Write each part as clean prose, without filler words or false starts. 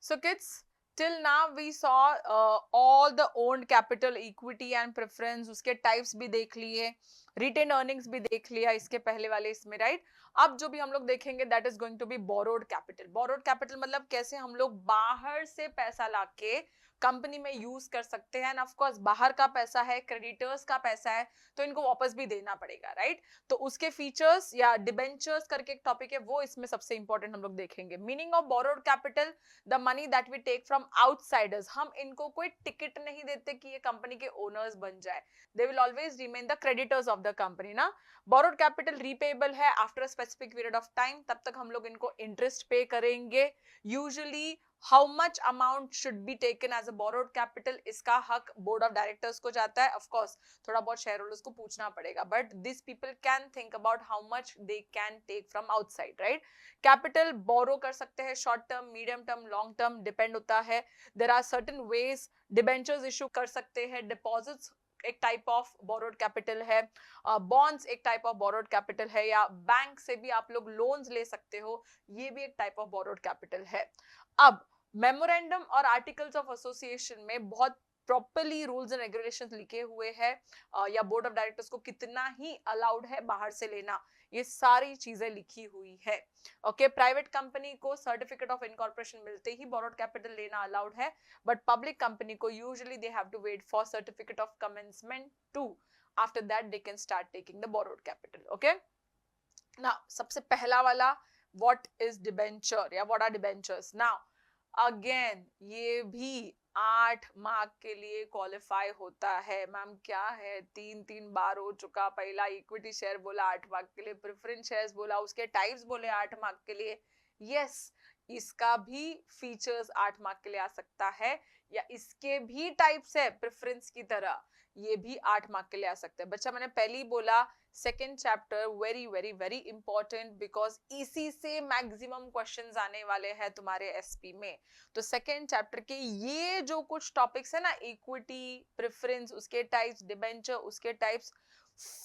So kids, till now we saw all the owned capital, equity and preference, उसके types भी देख लिए, retained earnings भी देख लिया इसके पहले वाले इसमें, right? अब जो भी हम लोग देखेंगे that is going to be borrowed capital. Borrowed capital मतलब कैसे हम लोग बाहर से पैसा लाके कंपनी में यूज कर सकते हैं, एंड ऑफ कोर्स बाहर का पैसा है, क्रेडिटर्स का पैसा है, तो इनको वापस भी देना पड़ेगा, राइट? तो उसके फीचर्स या डिबेंचर्स करके एक टॉपिक है, वो इसमें सबसे इंपॉर्टेंट हम लोग देखेंगे. Meaning of borrowed capital, the money that we take from outsiders. हम इनको कोई टिकट नहीं देते कि ये कंपनी के ओनर्स बन जाए, they will always remain the creditors of the company ना. बोरोड कैपिटल रीपेबल है after a specific period of time, तब तक हम लोग इनको इंटरेस्ट पे करेंगे. Usually how much amount should be taken as a borrowed capital, इसका हक बोर्ड ऑफ डायरेक्टर्स को जाता है. ऑफ कोर्स थोड़ा बहुत शेयर होल्डर्स को पूछना पड़ेगा, but this people can think about how much they can take from outside, right? Capital borrow कर सकते हैं short term, medium term, long term, depend होता है. There are certain ways. Debentures issue कर सकते हैं, डिपॉजिट्स एक टाइप ऑफ बोरोड कैपिटल है, बॉन्ड्स एक टाइप ऑफ बोरोड कैपिटल है, या बैंक से भी आप लोग लोन्स ले सकते हो, ये भी एक टाइप ऑफ बोरोड कैपिटल है. अब मेमोरेंडम और आर्टिकल्स ऑफ एसोसिएशन में बहुत प्रॉपरली रूल्स एंड रेगुलेशंस लिखे हुए हैं, या बोर्ड ऑफ डायरेक्टर्स को कितना ही अलाउड है बाहर से लेना, ये सारी चीजें लिखी हुई है. ओके, प्राइवेट कंपनी को सर्टिफिकेट ऑफ इनकॉर्पोरेशन मिलते ही बोरोड कैपिटल लेना अलाउड है, बट पब्लिक कंपनी को usually they have to wait for certificate of commencement too, after that they can start taking the borrowed capital. Okay, now सबसे पहला वाला, what is debenture या what are debentures. Now again ये भी 8 mark के लिए qualify होता है. मैम क्या है, 3 बार हो चुका. पहला इक्विटी शेयर बोला 8 मार्क के लिए, प्रेफरेंस शेयर्स बोला, उसके टाइप्स बोले 8 मार्क के लिए. यस, इसका भी फीचर्स 8 मार्क के लिए आ सकता है, या इसके भी टाइप्स है प्रेफरेंस की तरह, ये भी 8 मार्क के लिए आ सकता है. बच्चा मैंने पहले ही बोला, second chapter very very very important, because इसी से मैक्सिमम क्वेश्चंस आने वाले हैं तुम्हारे एसपी में. तो सेकेंड चैप्टर के ये जो कुछ टॉपिक्स है ना, इक्विटी, प्रेफरेंस, उसके टाइप्स, डिबेंचर, उसके टाइप्स,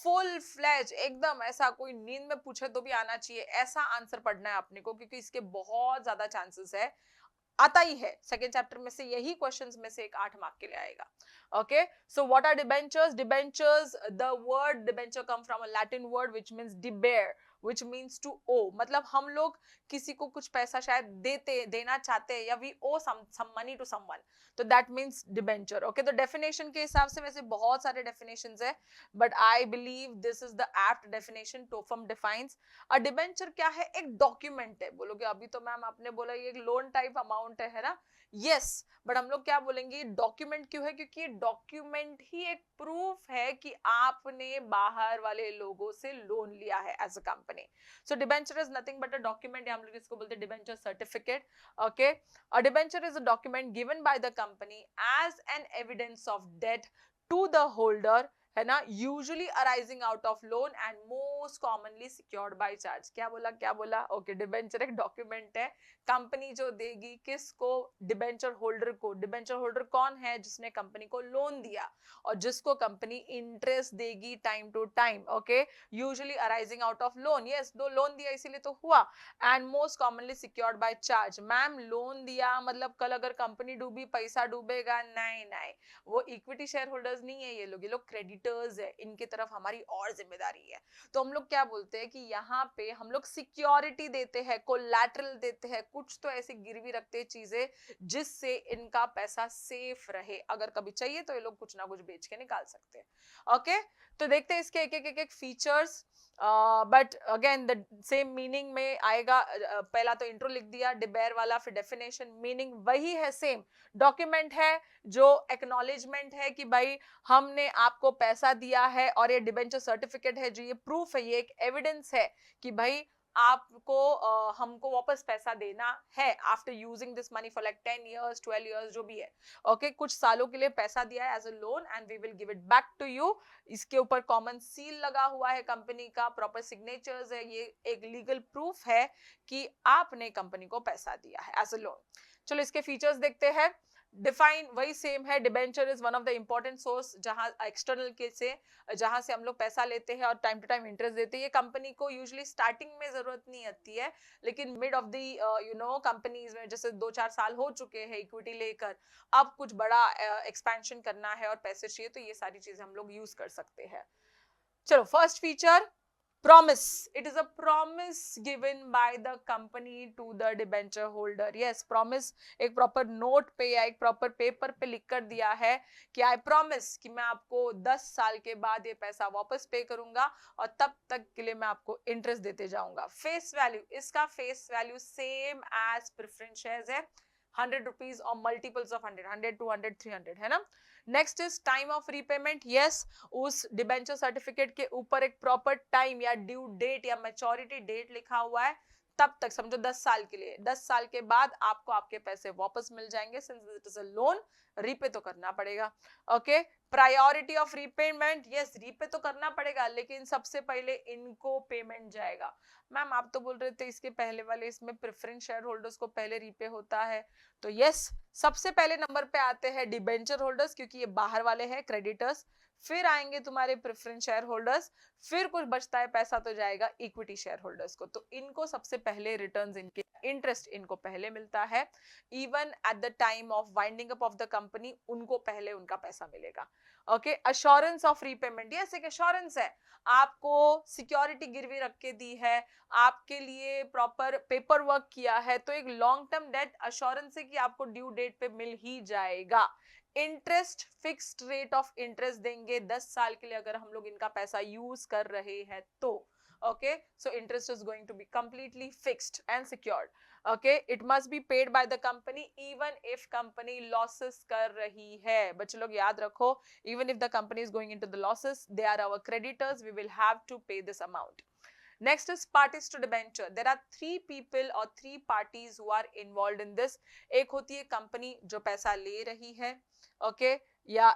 फुल फ्लैज एकदम ऐसा कोई नींद में पूछे तो भी आना चाहिए ऐसा आंसर पढ़ना है अपने को, क्योंकि इसके बहुत ज्यादा चांसेस है, आता ही है सेकेंड चैप्टर में से, यही क्वेश्चंस में से एक 8 मार्क के लिए आएगा. Okay, so what are debentures. Debentures, the word debenture come from a Latin word which means debere, which means to owe. मतलब हम लोग किसी को कुछ पैसा शायद देना चाहते हैं, या we owe some money to someone, तो that means debenture. Okay, तो definition के हिसाब से वैसे बहुत सारे definitions है, but I believe this is the apt definition. TOEFM defines a debenture क्या है, एक document है. बोलोगे अभी तो मैम आपने बोला ये एक लोन टाइप अमाउंट है ना. यस, बट हम लोग क्या बोलेंगे, डॉक्यूमेंट क्यों है, क्योंकि डॉक्यूमेंट ही एक प्रूफ है कि आपने बाहर वाले लोगों से लोन लिया है as a company. So debenture is nothing but a document, हम लोग इसको बोलते हैं debenture certificate. Okay, a debenture is a document given by the company as an evidence of debt to the holder, है ना, usually arising out of loan and most commonly secured by charge. क्या बोला, क्या बोला? Okay, debenture एक document है, company जो देगी किसको, डिबेंचर होल्डर को. डिबेंचर होल्डर कौन है, जिसने कंपनी को लोन दिया और जिसको कंपनी इंटरेस्ट देगी time to time. Okay, usually arising out of loan. Yes, दो लोन दिया इसीलिए तो हुआ. And most commonly secured by charge. Ma'am loan दिया मतलब कल अगर कंपनी डूबी पैसा डूबेगा? नहीं नहीं, वो इक्विटी शेयर होल्डर्स नहीं है, ये लोग क्रेडिटर्स है, इनकी तरफ हमारी और जिम्मेदारी है. तो हम लोग क्या बोलते हैं कि यहाँ पे हम लोग सिक्योरिटी देते हैं, कोलैटरल देते हैं, कुछ तो ऐसी गिरवी रखते हैं चीजें जिससे इनका पैसा सेफ रहे, अगर कभी चाहिए तो ये लोग कुछ ना कुछ बेच के निकाल सकते हैं. ओके, तो देखते हैं इसके एक features, but again the same meaning में आएगा. पहला तो इंट्रो लिख दिया डिबेयर वाला, फिर डेफिनेशन, मीनिंग वही है सेम. डॉक्यूमेंट है जो एक्नॉलेजमेंट है कि भाई हमने आपको पैसा दिया है, और ये डिबेंचर सर्टिफिकेट है जो ये प्रूफ है, ये एक एविडेंस है कि भाई आपको हमको वापस पैसा देना है after using this money for like 10 years 12 years जो भी है. ओके, कुछ सालों के लिए पैसा दिया है as a loan and we will give it back to you. इसके ऊपर कॉमन सील लगा हुआ है कंपनी का, प्रॉपर सिग्नेचर्स है, ये एक लीगल प्रूफ है कि आपने कंपनी को पैसा दिया है एज अ लोन. चलो इसके फीचर्स देखते हैं. डिफाइन वही सेम है, debenture is one of the important source जहां एक्सटर्नल के से जहां से हम लोग पैसा लेते हैं और टाइम टू टाइम इंटरेस्ट देते हैं। ये कंपनी को यूजुअली स्टार्टिंग में जरूरत नहीं आती है, लेकिन मिड ऑफ द कंपनीज में जैसे 2-4 साल हो चुके हैं इक्विटी लेकर, अब कुछ बड़ा एक्सपेंशन करना है और पैसे चाहिए, तो ये सारी चीजें हम लोग यूज कर सकते हैं। चलो first feature, promise. It is a promise given by the company to the debenture holder. Yes, promise एक proper note पे या एक proper paper पे लिख कर दिया है कि I promise कि मैं आपको 10 साल के बाद ये पैसा वापस पे करूंगा और तब तक के लिए मैं आपको इंटरेस्ट देते जाऊंगा। फेस वैल्यू, इसका face value same as preference shares है, 100 रुपीज और मल्टीपल्स ऑफ 100, 100, 200, 300, है ना। Next is time of repayment. Yes, उस डिबेंचर सर्टिफिकेट के ऊपर एक प्रॉपर टाइम या ड्यू डेट या मैच्योरिटी डेट लिखा हुआ है, तब तक समझो 10 साल के लिए, 10 साल के बाद आपको आपके पैसे वापस मिल जाएंगे, since it is a loan, repay तो करना पड़ेगा। Okay, priority of repayment, yes repay तो करना पड़ेगा, लेकिन सबसे पहले इनको पेमेंट जाएगा। मैम आप तो बोल रहे थे इसके पहले वाले इसमें प्रेफरेंस शेयर होल्डर्स को पहले रीपे होता है, तो यस सबसे पहले नंबर पे आते हैं डिबेंचर होल्डर्स, क्योंकि ये बाहर वाले हैं क्रेडिटर्स, फिर आएंगे तुम्हारे प्रेफरेंस शेयर होल्डर्स, फिर कुछ बचता है पैसा तो जाएगा इक्विटी शेयर होल्डर्स को, तो इनको सबसे पहले रिटर्न्स, इनके इंटरेस्ट इनको पहले मिलता है। Even at the time of winding up of the company उनको पहले उनका पैसा मिलेगा। Okay, assurance of repayment, yes एक अश्योरेंस है, आपको सिक्योरिटी गिरवी रख के दी है, आपके लिए प्रॉपर पेपर वर्क किया है, तो एक लॉन्ग टर्म डेट अश्योरेंस है कि आपको ड्यू डेट पे मिल ही जाएगा। Interest fixed rate of interest देंगे 10 साल के लिए अगर हम लोग इनका पैसा यूज कर रहे हैं तो। Okay, so interest is going to be completely fixed and secured. Okay, it must be paid by the company even if company losses कर रही है। बच्चे लोग याद रखो, even if the company is going into the losses, they are our creditors, we will have to pay this amount. Next is parties to debenture. There are 3 people or 3 parties who are involved in this. एक होती है company जो पैसा ले रही है, okay, या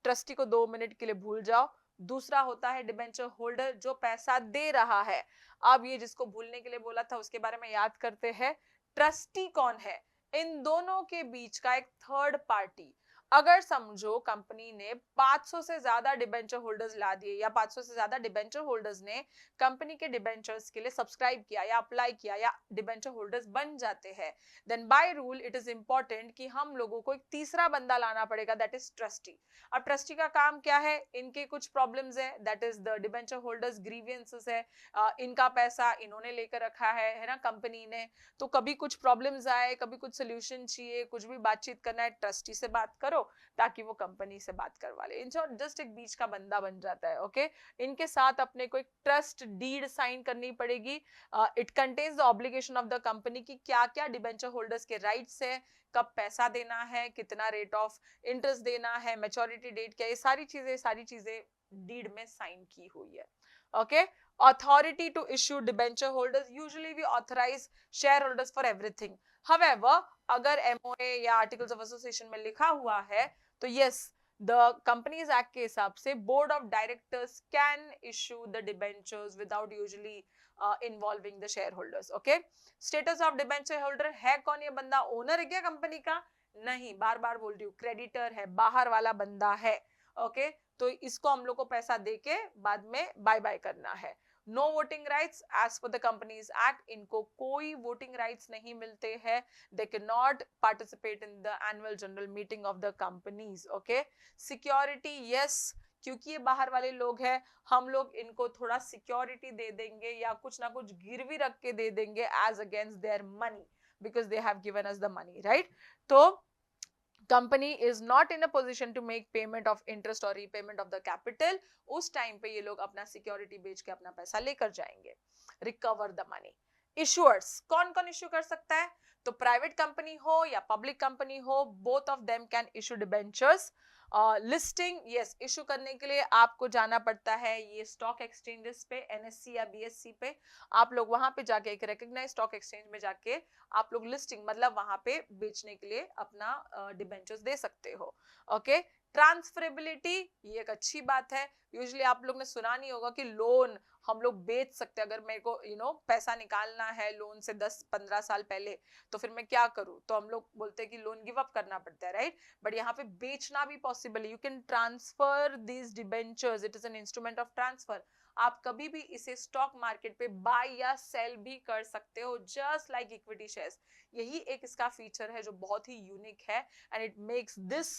trustee को 2 मिनट के लिए भूल जाओ। दूसरा होता है डिबेंचर होल्डर जो पैसा दे रहा है। अब ये जिसको भूलने के लिए बोला था उसके बारे में याद करते हैं। ट्रस्टी कौन है? इन दोनों के बीच का एक थर्ड पार्टी। अगर समझो कंपनी ने 500 से ज्यादा डिबेंचर होल्डर्स ला दिए या 500 से ज्यादा डिबेंचर होल्डर्स ने कंपनी के डिबेंचर्स के लिए सब्सक्राइब किया या अप्लाई किया या डिबेंचर होल्डर्स बन जाते हैं, then by rule it is important कि हम लोगों को एक तीसरा बंदा लाना पड़ेगा, दैट इज ट्रस्टी। अब ट्रस्टी का काम क्या है? इनके कुछ प्रॉब्लम्स है, that is the debenture holders grievances है, इनका पैसा इन्होंने लेकर रखा है ना कंपनी ने, तो कभी कुछ प्रॉब्लम्स आए, कभी कुछ सोल्यूशन चाहिए, कुछ भी बातचीत करना है, ट्रस्टी से बात करो ताकि वो कंपनी से बात करवा ले। इन शॉर्ट जस्ट एक बीच का बंदा बन जाता है। ओके, इनके साथ अपने को एक ट्रस्ट डीड साइन करनी पड़ेगी। It contains the obligation of the company की क्या क्या डिबेंचर होल्डर्स के राइट्स है, कब पैसा देना है, कितना रेट ऑफ इंटरेस्ट देना है, मैच्योरिटी डेट क्या, ये सारी चीजें डीड में साइन की हुई है। Okay, authority to issue debenture holders, usually we authorize shareholders for everything. However, अगर MOA या आर्टिकल्स ऑफ एसोसिएशन में लिखा हुआ है तो yes, the Companies Act के हिसाब से board of directors can issue the debentures without usually involving the shareholders. Okay, status of debenture holder है कौन? ये बंदा ओनर है क्या कंपनी का? नहीं, बार बार बोल रही हूँ, क्रेडिटर है, बाहर वाला बंदा है। ओके, तो इसको हम लोग को पैसा देके बाद में बाय बाय करना है। No voting rights as per the companies act, इनको कोई वोटिंग राइट्स नहीं मिलते हैं, they can not participate in the annual general meeting of the companies. Okay, security, yes, क्योंकि ये बाहर वाले लोग हैं, हम लोग इनको थोड़ा सिक्योरिटी दे देंगे या कुछ ना कुछ गिरवी रख के दे देंगे as against their money, because they have given us the money, right. तो company is not in a position to make payment of interest और रीपेमेंट ऑफ द कैपिटल, उस टाइम पे ये लोग अपना सिक्योरिटी बेच के अपना पैसा लेकर जाएंगे, रिकवर द मनी। इशुअर्स, कौन कौन इश्यू कर सकता है? तो प्राइवेट कंपनी हो या पब्लिक कंपनी हो, both of them can issue debentures. Listing, yes, issue करने के लिए आपको जाना पड़ता है ये स्टॉक एक्सचेंजेस पे, NSE या BSE पे, आप लोग वहां पे जाके एक रिकॉग्नाइज्ड स्टॉक एक्सचेंज में जाके आप लोग लिस्टिंग मतलब वहां पे बेचने के लिए अपना डिबेंचर्स दे सकते हो। ओके, ट्रांसफरेबिलिटी, ये एक अच्छी बात है। यूजुअली आप लोग ने सुना नहीं होगा कि लोन हम लोग बेच सकते हैं। अगर मेरे को पैसा निकालना है लोन से 10-15 साल पहले, तो फिर मैं क्या करूं? तो हम लोग बोलते हैं कि लोन गिव अप करना पड़ता है, राइट? बट यहाँ पे बेचना भी पॉसिबल है। You can transfer these debentures, it is an instrument of transfer. आप कभी भी इसे स्टॉक मार्केट पे बाय या सेल भी कर सकते हो, जस्ट लाइक इक्विटी शेयर्स। यही एक इसका फीचर है जो बहुत ही यूनिक है, and it makes this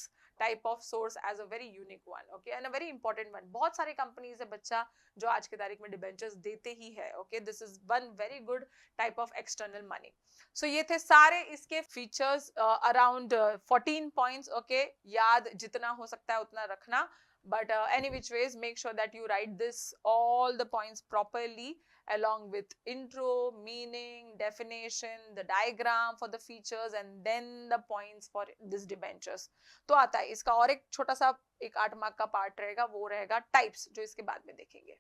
type of source as a very unique one, okay, and a very important one. बहुत सारे कंपनीज है बच्चा जो आज की तारीख में डिबेंचर्स देते ही है, okay. This is one very good type of external money. So ये थे सारे इसके फीचर्स, अराउंड 14 पॉइंट्स, ओके। याद जितना हो सकता है उतना रखना, but any which ways, make sure that you write this all the points properly, along with intro, meaning, definition, the diagram for the features, and then the points for this debentures. तो आता है इसका और एक छोटा सा एक 8 mark का पार्ट रहेगा, वो रहेगा टाइप्स, जो इसके बाद में देखेंगे।